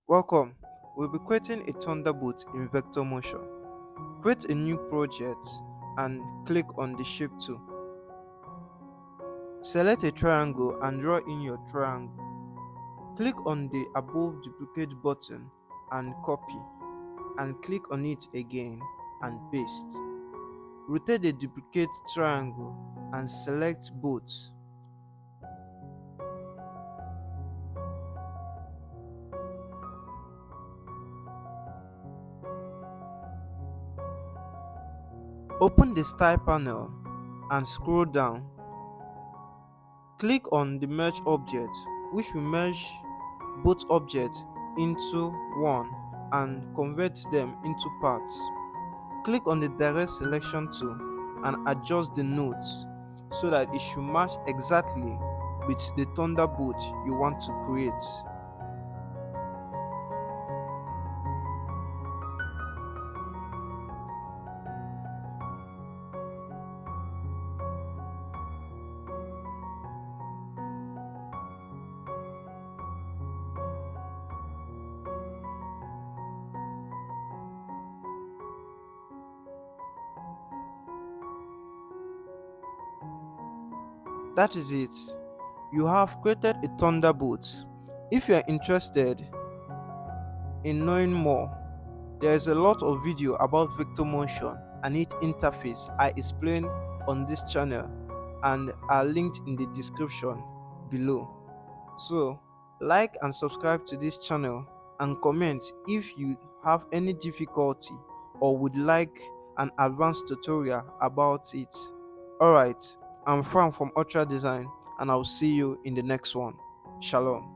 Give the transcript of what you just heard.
Welcome. We'll be creating a Thunderbolt in VectorMotion. Create a new project and click on the Shape tool. Select a triangle and draw in your triangle. Click on the above duplicate button and copy, and click on it again and paste. Rotate the duplicate triangle and select both. Open the style panel and scroll down. Click on the merge object, which will merge both objects into one and convert them into parts. Click on the direct selection tool and adjust the nodes so that it should match exactly with the Thunderbolt you want to create. That is it. You have created a Thunderbolt. If you are interested in knowing more, there is a lot of video about VectorMotion and its interface I explained on this channel and are linked in the description below. So, like and subscribe to this channel and comment if you have any difficulty or would like an advanced tutorial about it. Alright, I'm Frank from Ultra Design and I'll see you in the next one. Shalom.